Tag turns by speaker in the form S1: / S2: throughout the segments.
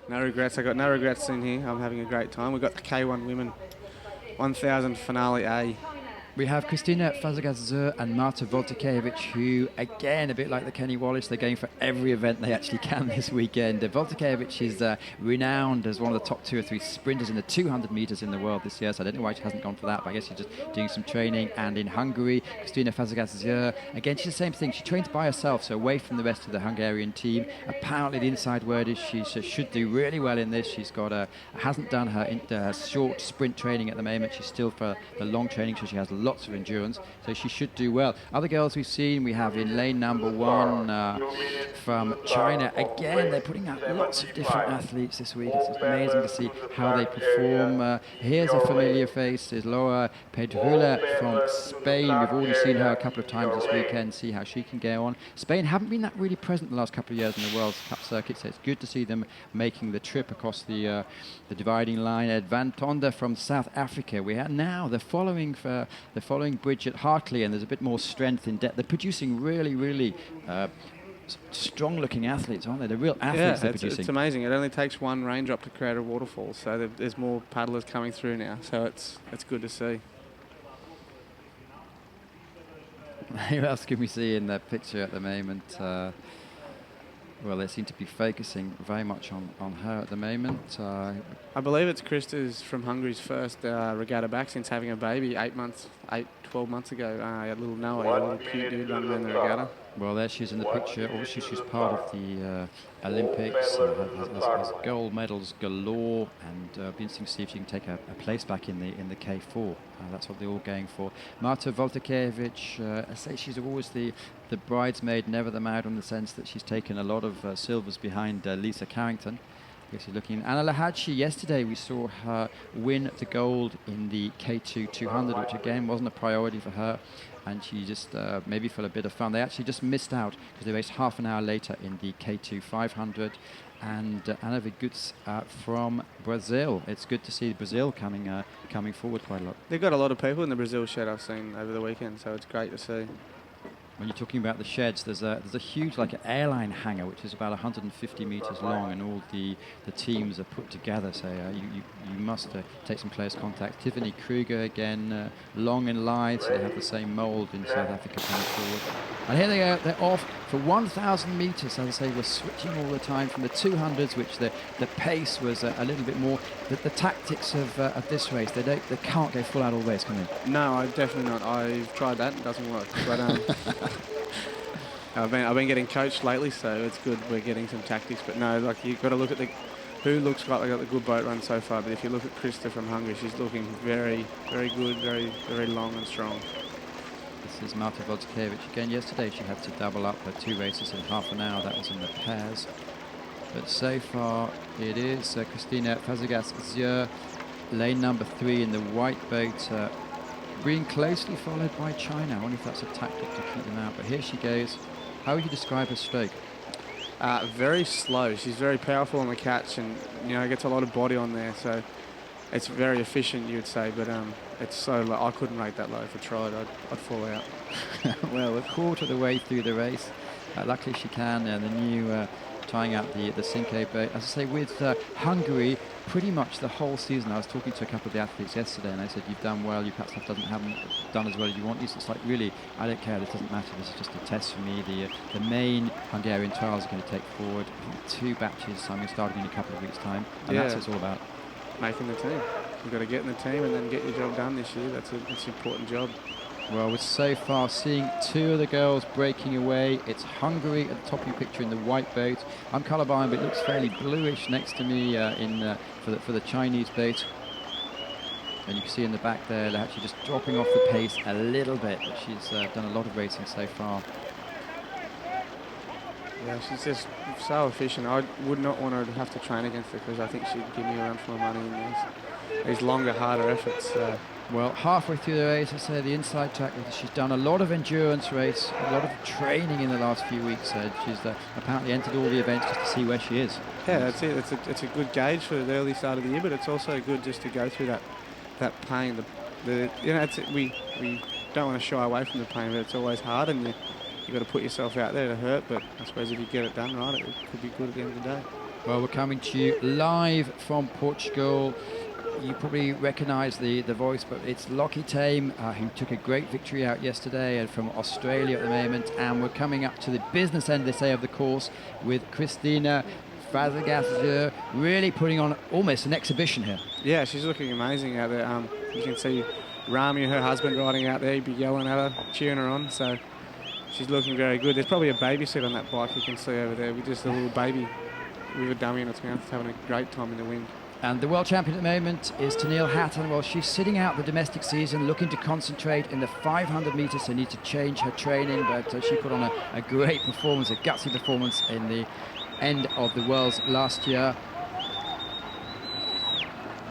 S1: No regrets. I got no regrets in here. I'm having a great time. We've got the K1 Women 1000 Finale A.
S2: We have Christina Fazagaz and Marta Voltikevich, who, again, a bit like the Kenny Wallace, they're going for every event they actually can this weekend. Voltikevich is renowned as one of the top 2 or 3 sprinters in the 200 meters in the world this year, so I don't know why she hasn't gone for that, but I guess she's just doing some training. And in Hungary, Christina Fazagaz, again, she's the same thing. She trains by herself, so away from the rest of the Hungarian team. Apparently, the inside word is she should do really well in this. She's hasn't done her short sprint training at the moment. She's still for the long training, so she has lots of endurance, so she should do well. Other girls we've seen, we have in lane number 1 from China. Again, they're putting out lots of different athletes this week. It's amazing to see how they perform. Here's a familiar face, is Laura Pedrula from Spain. We've already seen her a couple of times this weekend, see how she can go on. Spain haven't been that really present the last couple of years in the World Cup circuit, so it's good to see them making the trip across the dividing line. Ed Van Tonda from South Africa. We are now the following Bridget Hartley, and there's a bit more strength in depth. They're producing really strong-looking athletes, aren't they? They're real athletes they're producing.
S1: It's amazing. It only takes one raindrop to create a waterfall, so there's more paddlers coming through now, so it's good to see.
S2: Who else can we see in the picture at the moment? Well, they seem to be focusing very much on her at the moment.
S1: I believe it's Krista's from Hungary's first regatta back since having a baby 12 months ago. A little Noah, a little cute dude running in the regatta.
S2: Well, there she is in the picture. Obviously, she's part of the Olympics, has gold medals galore, and it'll be interesting to see if she can take a place back in the K4. That's what they're all going for. Marta Voltikevich, I say she's always the bridesmaid, never the maid, in the sense that she's taken a lot of silvers behind Lisa Carrington. You're looking Anna Lahadji. Yesterday we saw her win the gold in the K2 200, which again wasn't a priority for her, and she just maybe for a bit of fun. They actually just missed out because they raced half an hour later in the K2 500. And Ana Viguts from Brazil. It's good to see Brazil coming forward quite a lot.
S1: They've got a lot of people in the Brazil shed I've seen over the weekend, so it's great to see.
S2: When you're talking about the sheds, there's a huge, like, an airline hangar which is about 150 meters long, and all the teams are put together. So you must take some close contact. Tiffany Kruger again, long and light. So they have the same mould in South Africa coming forward. And here they are. They're off for 1,000 meters. As I say, we're switching all the time from the 200s, which the pace was a little bit more. The tactics of this race, they can't go full out all race, can they?
S1: No, definitely not. I've tried that. It doesn't work. But I've been getting coached lately, so it's good we're getting some tactics. But no, like, you've got to look at who looks like they got the good boat run so far. But if you look at Krista from Hungary, she's looking very good, very long and strong.
S2: This is Marta Voltikevich again. Yesterday she had to double up her 2 races in half an hour. That was in the pairs. But so far it is Christina Fazagaz, lane number 3 in the white boat, being closely followed by China. I wonder if that's a tactic to keep them out. But here she goes. How would you describe her stroke?
S1: Very slow. She's very powerful on the catch, and gets a lot of body on there. So it's very efficient, you'd say. But it's so low. I couldn't rate that low if I tried. I'd fall out.
S2: Well, a quarter of the way through the race. Luckily she can. The new tying out the Cinque boat. As I say, with Hungary, pretty much the whole season. I was talking to a couple of the athletes yesterday, and they said, you've done well, you perhaps haven't done as well as you want. It's like, really, I don't care, this doesn't matter, this is just a test for me. The main Hungarian trials are going to take forward 2 batches, so I'm going to start in a couple of weeks' time, and that's what it's all about.
S1: Making the team. You've got to get in the team and then get your job done this year. That's an important job.
S2: Well, we're so far seeing 2 of the girls breaking away. It's Hungary at the top of your picture in the white boat. I'm colourblind, but it looks fairly bluish next to me for the Chinese boat. And you can see in the back there, they're actually just dropping off the pace a little bit. But she's done a lot of racing so far.
S1: Yeah, she's just so efficient. I would not want to have to train against her because I think she'd give me a run for my money in these longer, harder efforts.
S2: Well, halfway through the race, I say the inside track, she's done a lot of endurance race, a lot of training in the last few weeks. She's apparently entered all the events just to see where she is.
S1: Yeah, that's it. It's a good gauge for the early start of the year, but it's also good just to go through that pain. We don't want to shy away from the pain, but it's always hard, and you've got to put yourself out there to hurt. But I suppose if you get it done right, it could be good at the end of the day.
S2: Well, we're coming to you live from Portugal. You probably recognise the voice, but it's Lockie Tame, who took a great victory out yesterday, and from Australia at the moment. And we're coming up to the business end, they say, of the course with Christina Fazagasz really putting on almost an exhibition here.
S1: Yeah, she's looking amazing out there. You can see Rami, her husband, riding out there. He'd be yelling at her, cheering her on. So she's looking very good. There's probably a baby seat on that bike you can see over there with just a little baby with a dummy in its mouth. It's having a great time in the wind.
S2: And the world champion at the moment is Tennille Hatton. Well, she's sitting out the domestic season, looking to concentrate in the 500 metres, so need to change her training, but she put on a great performance, a gutsy performance in the end of the Worlds last year.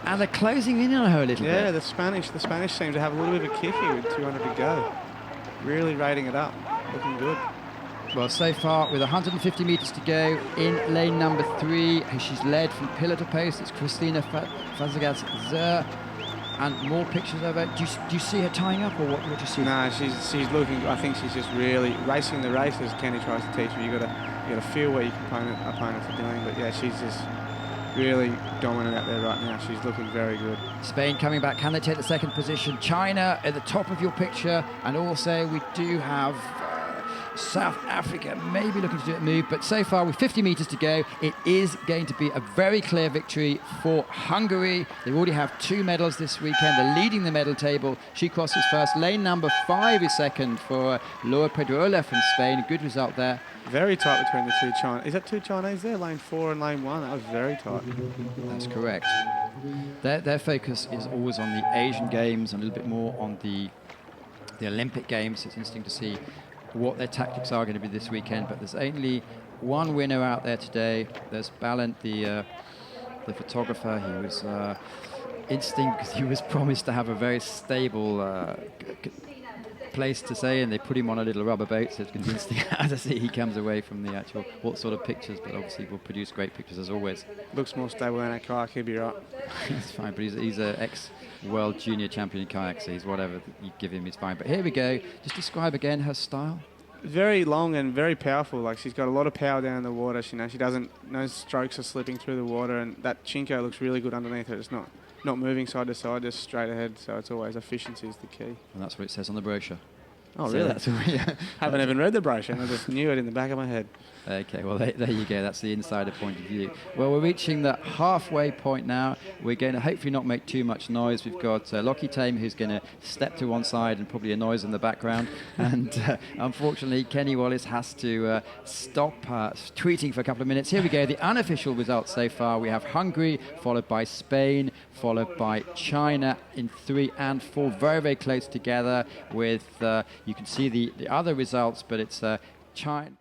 S2: And they're closing in on her a little bit.
S1: Yeah, the Spanish seem to have a little bit of a kick here with 200 to go. Really rating it up, looking good.
S2: Well, so far, with 150 metres to go in lane number 3, she's led from pillar to post. It's Christina Fazagasz, and more pictures of her. Do you see her tying up, or what do you see?
S1: No, she's looking. I think she's just really racing the race, as Kenny tries to teach her. You got to feel what your opponents are doing. But yeah, she's just really dominant out there right now. She's looking very good.
S2: Spain coming back. Can they take the second position? China at the top of your picture, and also we do have South Africa maybe looking to do it move, but so far with 50 metres to go, it is going to be a very clear victory for Hungary. They already have 2 medals this weekend. They're leading the medal table. She crosses first. Lane number 5 is second for Laura Pedrola from Spain. A good result there.
S1: Very tight between the two Chinese. Is that 2 Chinese there? Lane 4 and lane 1. That was very tight.
S2: That's correct. Their focus is always on the Asian Games and a little bit more on the Olympic Games. It's interesting to see what their tactics are going to be this weekend, but there's only one winner out there today. There's Ballant, the photographer. He was interesting because he was promised to have a very stable place to stay, and they put him on a little rubber boat, so it's going to be interesting how to see he comes away from the actual what sort of pictures, but obviously will produce great pictures as always.
S1: Looks more stable than a kayak, he'll be right.
S2: He's fine, but he's an ex-world junior champion in kayak, so he's whatever you give him, he's fine. But here we go. Just describe again her style.
S1: Very long and very powerful. Like, she's got a lot of power down in the water. She doesn't, no strokes are slipping through the water, and that chinko looks really good underneath her. It's not moving side to side, just straight ahead. So it's always efficiency is the key.
S2: And that's what it says on the brochure.
S1: Oh,
S2: so
S1: really?
S2: That's yeah.
S1: Haven't even read the brochure, and I just knew it in the back of my head.
S2: Okay, well, there you go. That's the insider point of view. Well, we're reaching the halfway point now. We're going to hopefully not make too much noise. We've got Lockie Tame, who's going to step to one side and probably a noise in the background. And unfortunately, Kenny Wallace has to stop tweeting for a couple of minutes. Here we go. The unofficial results so far. We have Hungary, followed by Spain, followed by China in 3 and 4. Very, very close together with, you can see the other results, but it's China.